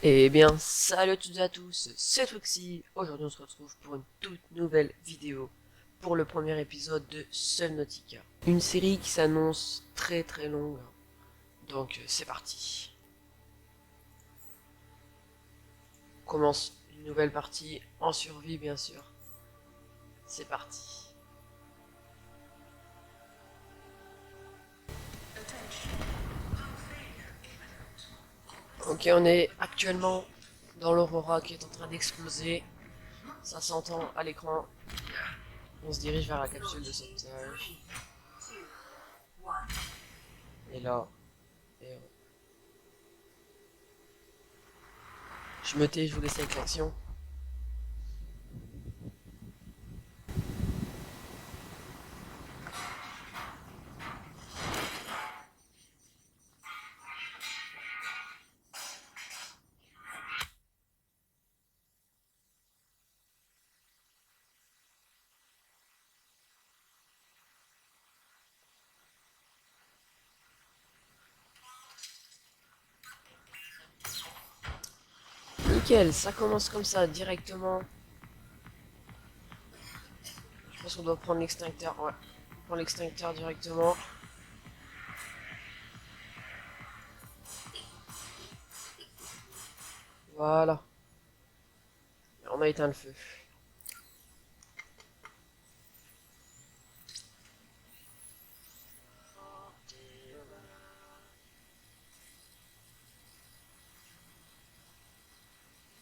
Eh bien, salut à toutes et à tous, c'est Twixy. Aujourd'hui, on se retrouve pour une toute nouvelle vidéo pour le premier épisode de Subnautica. Une série qui s'annonce très très longue, donc c'est parti. On commence une nouvelle partie en survie, bien sûr. C'est parti. Ok, on est actuellement dans l'aurora qui est en train d'exploser. Ça s'entend à l'écran. On se dirige vers la capsule de sauvetage. Et là, et je me tais, je vous laisse avec l'action. Nickel, ça commence comme ça, directement. Je pense qu'on doit prendre l'extincteur, ouais. On prend l'extincteur directement. Voilà. On a éteint le feu.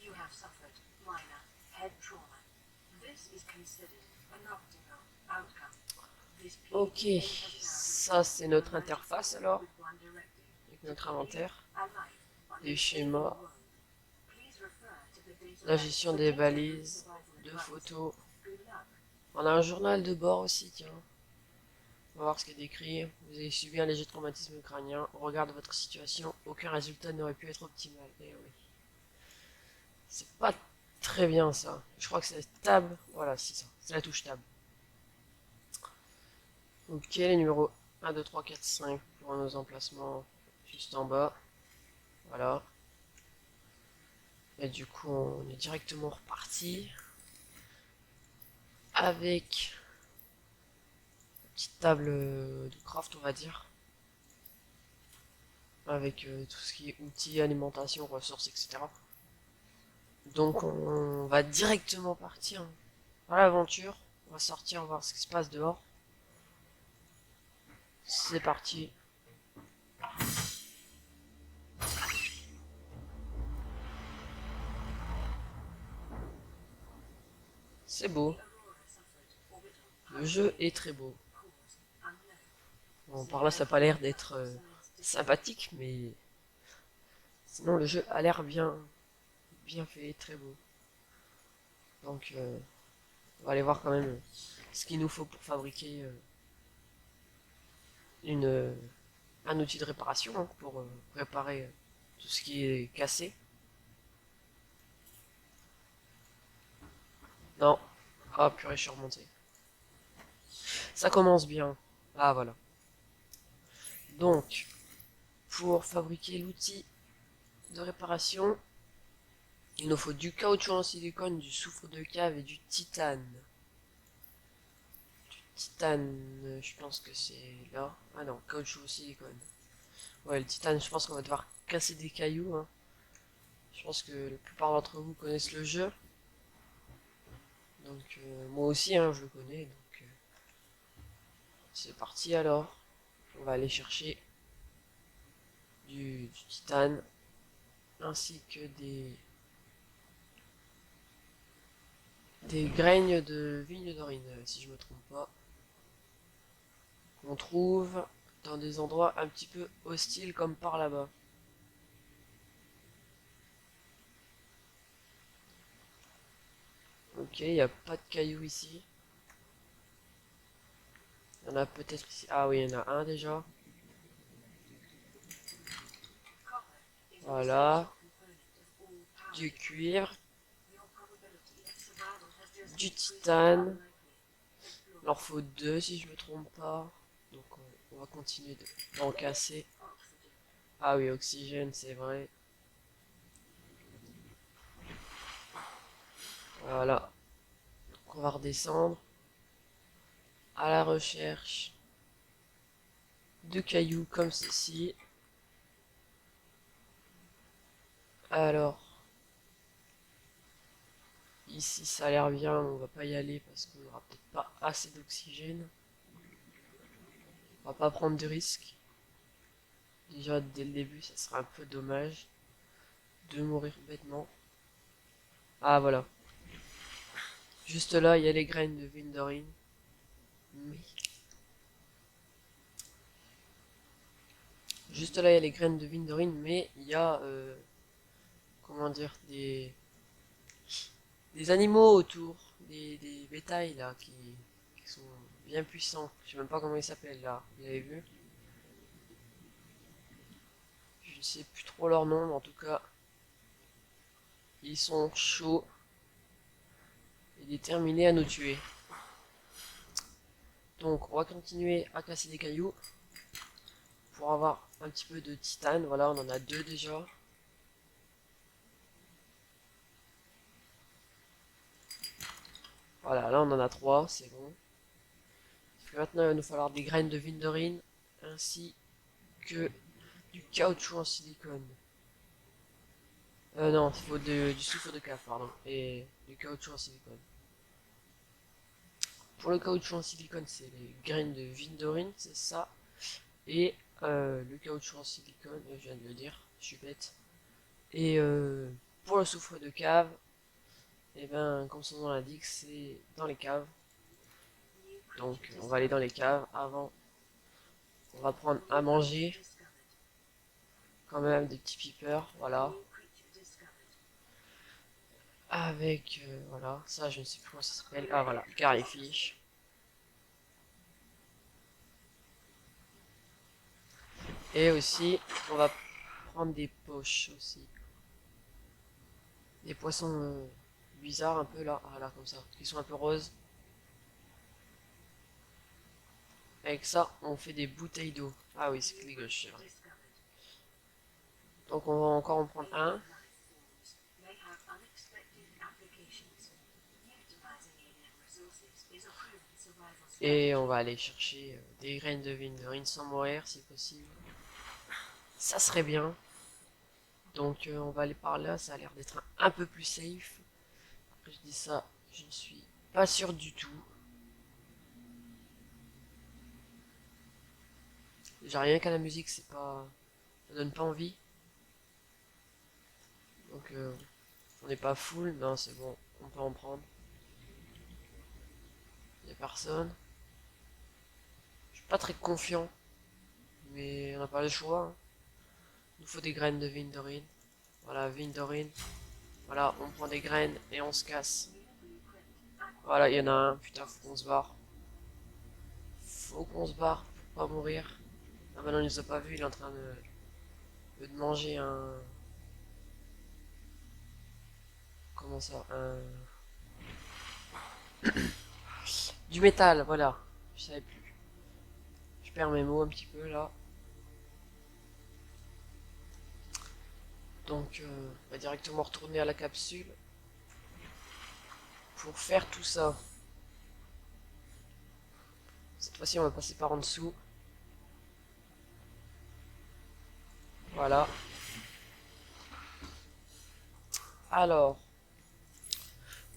You have suffered minor head trauma. This is considered an optimal outcome. This Ok, PDA has ça c'est now notre been interface alors, with one directive avec to notre create inventaire, a life on des this schémas, alien world. Please refer to the la database gestion for des detailed balises, survival de advice. photos. Good luck. On a un journal de bord aussi, tiens. On va voir ce qui est décrit. Vous avez subi un léger traumatisme crânien. Au regard de votre situation, aucun résultat n'aurait pu être optimal. Eh oui. C'est pas très bien ça. Je crois que c'est tab. Voilà, c'est ça. C'est la touche tab. Ok, les numéros 1, 2, 3, 4, 5 pour nos emplacements juste en bas. Voilà. Et du coup, on est directement reparti avec une petite table de craft, on va dire. Avec tout ce qui est outils, alimentation, ressources, etc. Donc, on va directement partir à l'aventure. On va sortir, voir ce qui se passe dehors. C'est parti. C'est beau. The Aurora suffered orbital Le jeu est très beau. cause unknown. Bon, par là, ça n'a pas l'air d'être sympathique, mais sinon, le jeu a l'air bien fait, très beau. Donc, on va aller voir quand même ce qu'il nous faut pour fabriquer une, un outil de réparation, hein, pour réparer tout ce qui est cassé. Non. Ah, purée, je suis remonté. Ça commence bien. Ah, voilà. Donc, pour fabriquer l'outil de réparation, il nous faut du caoutchouc en silicone, du soufre de cave et du titane. Titane, je pense que c'est là. Ah non, caoutchouc au silicone. Ouais, le titane, je pense qu'on va devoir casser des cailloux, hein. Je pense que la plupart d'entre vous connaissent le jeu. Donc, moi aussi, hein, je le connais. Donc, c'est parti alors. On va aller chercher du titane ainsi que des graines de vigne d'orine, si je me trompe pas. Qu'on trouve dans des endroits un petit peu hostiles comme par là-bas. Ok, il n'y a pas de cailloux ici. Il y en a peut-être ici. Ah oui, il y en a un déjà. Copper is an Voilà. essential component of all power Du equipment. cuivre, Your probability of survival has just du increased titane. dramatically. Il en faut deux si je me trompe pas. Donc on va continuer d'en casser. Oxygen. Ah oui, oxygène, c'est vrai. Voilà. Donc on va redescendre à la recherche de cailloux comme ceci. Alors, ici ça a l'air bien, on va pas y aller parce qu'on n'aura peut-être pas assez d'oxygène. On va pas prendre de risques. Déjà dès le début, ça serait un peu dommage de mourir bêtement. Ah voilà. Juste là, il y a les graines de Vindorin. Mais... Juste là, il y a les graines de Vindorin, mais il y a... comment dire, des animaux autour, des bétails là qui sont bien puissants. Je sais même pas comment ils s'appellent là. Vous avez vu? Je ne sais plus trop leur nom, mais en tout cas, ils sont chauds et déterminés à nous tuer. Donc, on va continuer à casser des cailloux pour avoir un petit peu de titane. Voilà, on en a deux déjà. Voilà, là on en a trois, c'est bon. Parce que maintenant, il va nous falloir des graines de Vindorin ainsi que du caoutchouc en silicone. Non, il faut du soufre de cave, pardon, et du caoutchouc en silicone. Pour le caoutchouc en silicone, c'est les graines de Vindorin, c'est ça. Et le caoutchouc en silicone, je viens de le dire, je suis bête. Et pour le soufre de cave, et ben, comme son nom l'indique, c'est dans les caves. Donc, on va aller dans les caves avant. On va prendre à manger, quand même, des petits peepers, voilà. Avec, voilà, ça je ne sais plus comment ça s'appelle. Ah voilà, Carryfish. Et aussi, on va prendre des poches aussi. Des poissons bizarres un peu là, ah, là comme ça, qui sont un peu roses. Avec ça, on fait des bouteilles d'eau. Ah oui, c'est clic gauche, c'est vrai. Donc on va encore en prendre un. Et on va aller chercher des graines de Vindorin sans mourir si possible. Ça serait bien. Donc on va aller par là, ça a l'air d'être un peu plus safe. Après je dis ça, je ne suis pas sûr du tout. Déjà rien qu'à la musique, c'est pas, ça donne pas envie. Donc on n'est pas full, non c'est bon, on peut en prendre. Il y a personne. Je suis pas très confiant, mais on n'a pas le choix, hein. Il nous faut des graines de Vindorin. Voilà, Vindorin. Voilà, on prend des graines et on se casse. Voilà, il y en a un. Putain, faut qu'on se barre. Faut qu'on se barre pour pas mourir. Ah bah non, il nous a pas vu, il est en train de manger un... Comment ça? Du métal, voilà. Je savais plus. Je perds mes mots un petit peu là. Donc, on va directement retourner à la capsule pour faire tout ça. Cette fois-ci, on va passer par en dessous. Voilà. Alors,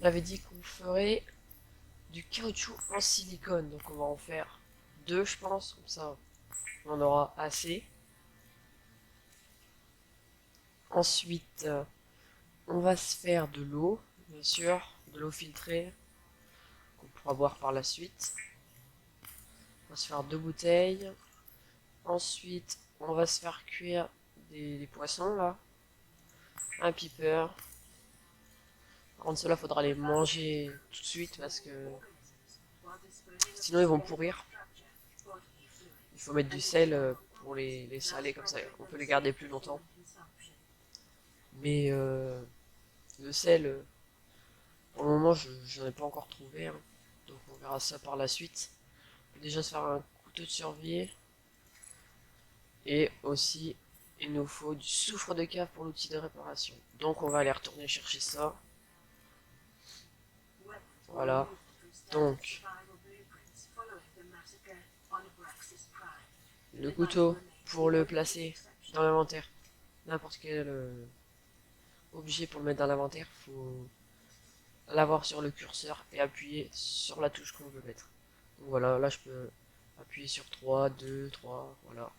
on avait dit qu'on ferait du caoutchouc en silicone. Donc, on va en faire deux, je pense. Comme ça, on en aura assez. Ensuite, on va se faire de l'eau, bien sûr, de l'eau filtrée qu'on pourra boire par la suite. On va se faire deux bouteilles. Ensuite, on va se faire cuire des poissons là. Un piper. Par contre, ceux-là, faudra les manger tout de suite parce que sinon ils vont pourrir. Il faut mettre du sel pour les saler comme ça. On peut les garder plus longtemps. Mais le sel, pour le moment, je n'en ai pas encore trouvé, hein. Donc on verra ça par la suite. On peut déjà se faire un couteau de survie. Et aussi, il nous faut du soufre de cave pour l'outil de réparation. Donc on va aller retourner chercher ça. Voilà. Donc, le couteau pour le placer dans l'inventaire. N'importe quel objet pour le mettre dans l'inventaire, faut l'avoir sur le curseur et appuyer sur la touche qu'on veut mettre. Donc voilà, là je peux appuyer sur 3, 2, 3, voilà.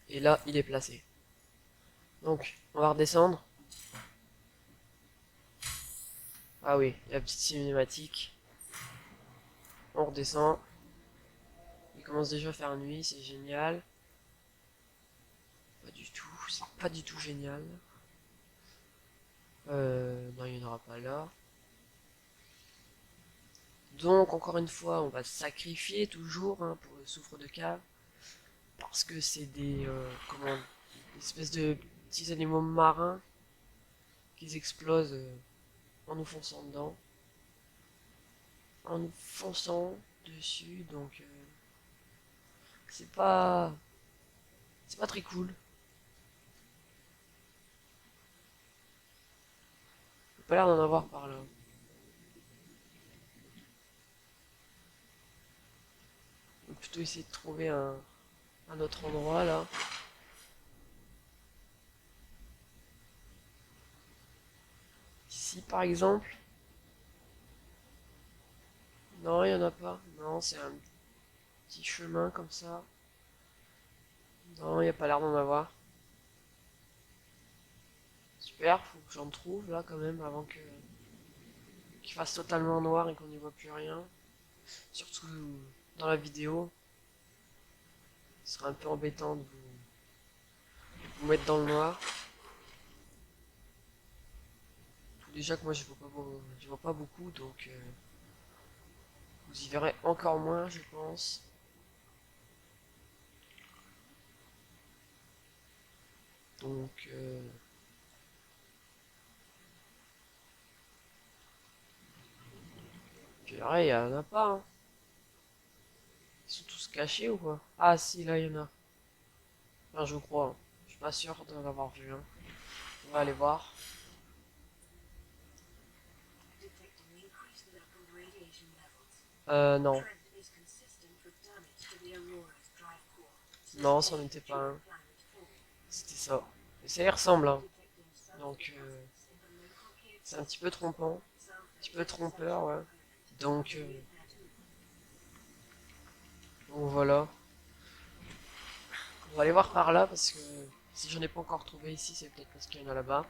Et là, il est placé. Donc, on va redescendre. Ah oui, la petite cinématique. On redescend. Il commence déjà à faire nuit, c'est génial. Pas du tout, c'est pas du tout génial. Non, il n'y en aura pas là. Donc, encore une fois, on va sacrifier toujours hein, pour le soufre de cave. Parce que c'est des espèces de petits animaux marins qui explosent en nous fonçant dedans. En nous fonçant dessus, donc c'est pas... C'est pas très cool. Il a pas l'air d'en avoir par là. On va plutôt essayer de trouver un autre endroit là. Ici par exemple. Non, il n'y en a pas. Non, c'est un petit chemin comme ça. Non, il n'y a pas l'air d'en avoir. Super, faut que j'en trouve là quand même avant que qu'il fasse totalement noir et qu'on n'y voit plus rien. Surtout dans la vidéo. Ce serait un peu embêtant de vous mettre dans le noir. Déjà que moi je vois pas beaucoup donc vous y verrez encore moins je pense. Donc purée, il y en a pas hein. Ils sont tous cachés ou quoi? Ah si là il y en a. Enfin je crois. Hein. Je suis pas sûr d'en avoir vu un. On va aller voir. Non. Non, ça n'en était pas un. C'était ça. Mais ça y ressemble hein. Donc c'est un petit peu trompant. Un petit peu trompeur ouais. Donc, donc voilà. On va aller voir par là parce que si j'en ai pas encore trouvé ici, c'est peut-être parce qu'il y en a là-bas.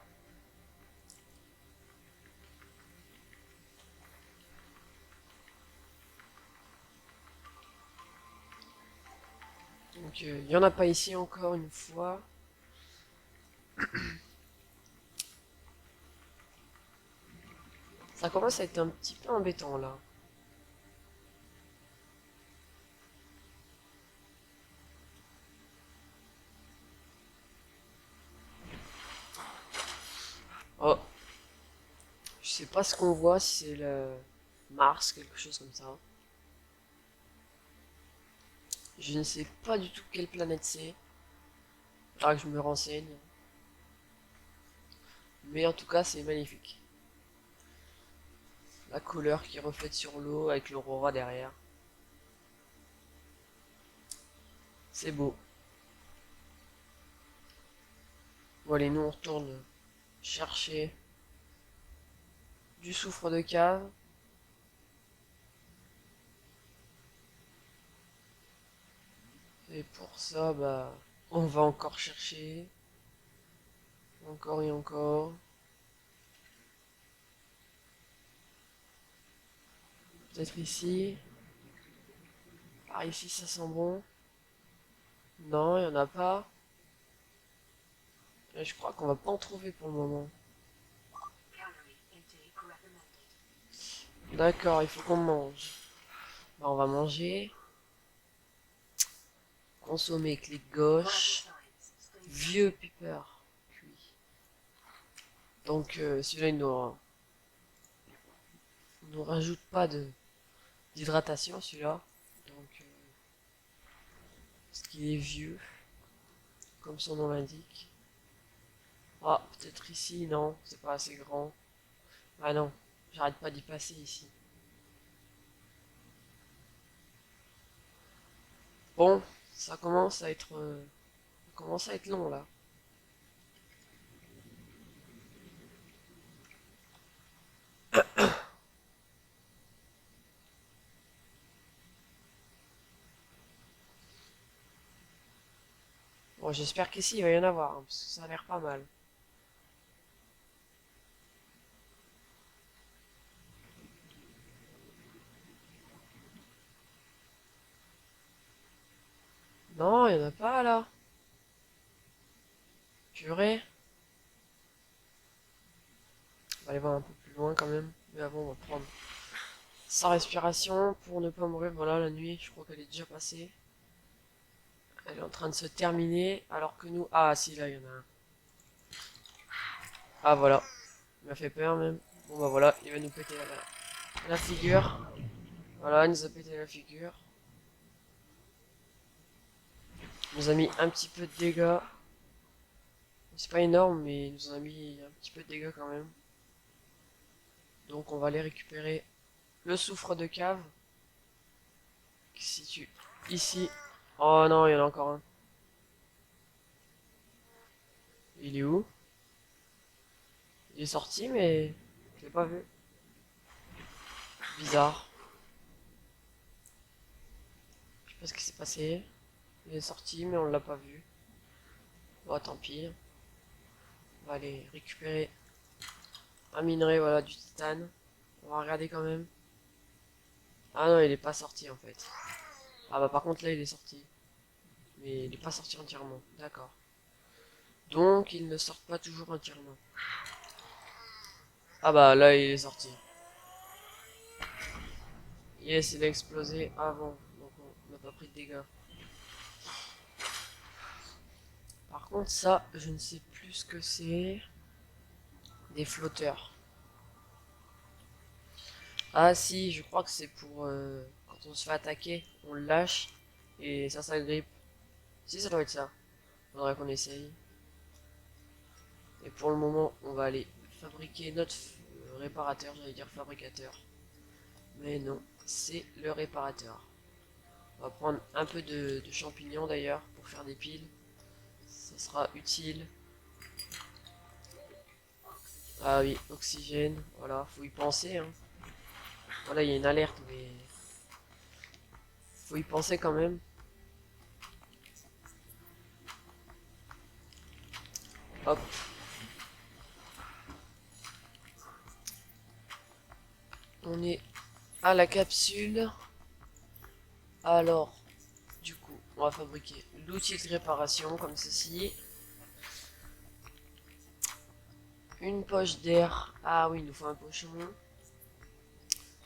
Donc il y en a pas ici encore une fois. Ça commence à être un petit peu embêtant là. Oh, je sais pas ce qu'on voit, si c'est le Mars, quelque chose comme ça. Je ne sais pas du tout quelle planète c'est. Faudra que je me renseigne. Mais en tout cas, c'est magnifique. La couleur qui reflète sur l'eau avec l'aurora derrière. C'est beau. Bon allez, nous on retourne chercher du soufre de cave. Et pour ça, bah, on va encore chercher. Encore et encore. Peut-être ici. Par ici, ça sent bon. Non, il n'y en a pas. Et je crois qu'on va pas en trouver pour le moment. D'accord, il faut qu'on mange. Bah, on va manger. Consommer, clic gauche. Vieux pepper. Cuit. Donc celui-là, il nous rajoute pas d'hydratation, celui-là. Donc, parce qu'il est vieux, comme son nom l'indique. Ah, peut-être ici, non, c'est pas assez grand. Ah non, J'arrête pas d'y passer ici. Bon, ça commence à être long là. Bon, j'espère qu'ici il va y en avoir, hein, parce que ça a l'air pas mal. Non, il y en a pas là. Purée. On va aller voir un peu plus loin quand même. Mais avant, on va prendre sa respiration pour ne pas mourir. Voilà, la nuit, je crois qu'elle est déjà passée. Elle est en train de se terminer, alors que nous... Ah, si, là, il y en a un. Ah, voilà. Il m'a fait peur, même. Bon, bah voilà, il va nous péter la figure. Voilà, il nous a pété la figure. Il nous a mis un petit peu de dégâts. C'est pas énorme, mais il nous en a mis un petit peu de dégâts quand même. Donc, on va aller récupérer le soufre de cave, qui se situe ici. Oh non, il y en a encore un. Il est où? Il est sorti, mais je l'ai pas vu. Bizarre. Je sais pas ce qui s'est passé. Il est sorti, mais on l'a pas vu. Bon, tant pis. On va aller récupérer un minerai, voilà, du titane. On va regarder quand même. Ah non, il est pas sorti en fait. Ah bah par contre là, il est sorti. Mais il est pas sorti entièrement. D'accord. Donc, il ne sort pas toujours entièrement. Ah bah là, il est sorti. Yes, il a explosé avant. Donc on n'a pas pris de dégâts. Par contre, ça, je ne sais plus ce que c'est. Des flotteurs. Ah si, je crois que c'est pour quand on se fait attaquer, on le lâche et ça s'agrippe. Si, ça doit être ça. Faudrait qu'on essaye. Et pour le moment, on va aller fabriquer notre réparateur, j'allais dire fabricateur. Mais non, c'est le réparateur. On va prendre un peu de champignons d'ailleurs pour faire des piles. Ça sera utile. Ah oui, oxygène, voilà, faut y penser, hein. Voilà, il y a une alerte, mais faut y penser quand même. Hop. On est à la capsule. Alors, du coup, on va fabriquer l'outil de réparation comme ceci. Une poche d'air. Ah oui, il nous faut un pochon.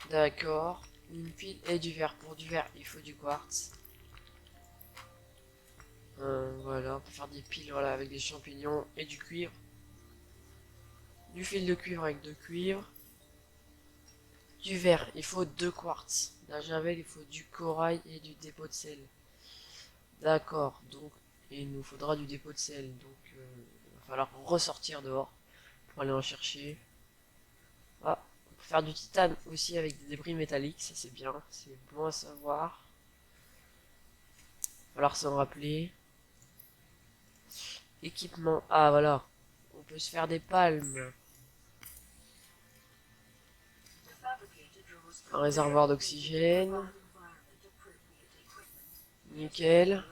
D'accord. Une pile et du verre. Pour du verre, il faut du quartz. Voilà, on peut faire des piles voilà, avec des champignons et du cuivre. Du fil de cuivre avec de cuivre. Du verre, il faut 2 quartz. La javel, il faut du corail et du dépôt de sel. D'accord, donc il nous faudra du dépôt de sel. Donc il va falloir ressortir dehors pour aller en chercher. Ah, on peut faire du titane aussi avec des débris métalliques, ça c'est bien, c'est bon à savoir. Il va falloir s'en rappeler. Équipement, ah voilà, on peut se faire des palmes. Un réservoir d'oxygène. Nickel.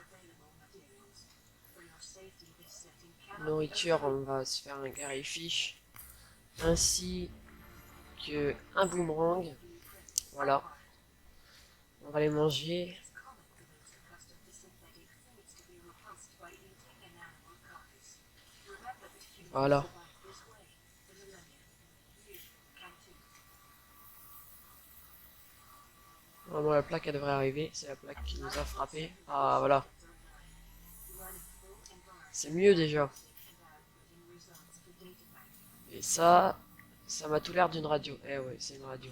Nourriture, on va se faire un carré fiche. Ainsi que un boomerang. Voilà. On va les manger. Voilà. Normalement la plaque elle devrait arriver. C'est la plaque qui nous a frappé. Ah voilà. C'est mieux déjà. Et ça m'a tout l'air d'une radio. Eh ouais, c'est une radio.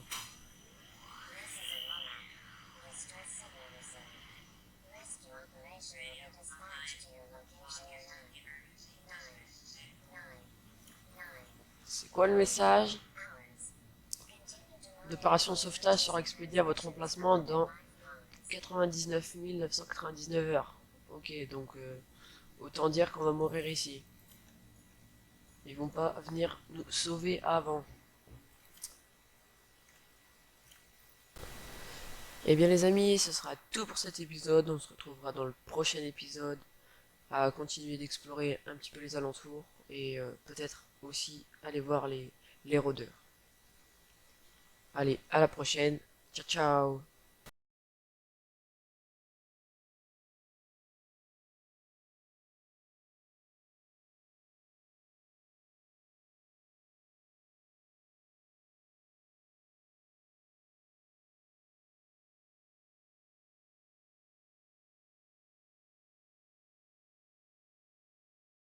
C'est quoi le message? d'opération de sauvetage sera expédiée à votre emplacement dans 99 999 heures. Ok, donc autant dire qu'on va mourir ici. Ils vont pas venir nous sauver avant. Et bien les amis, ce sera tout pour cet épisode. On se retrouvera dans le prochain épisode à continuer d'explorer un petit peu les alentours et peut-être aussi aller voir les rôdeurs. Allez, à la prochaine. Ciao ciao.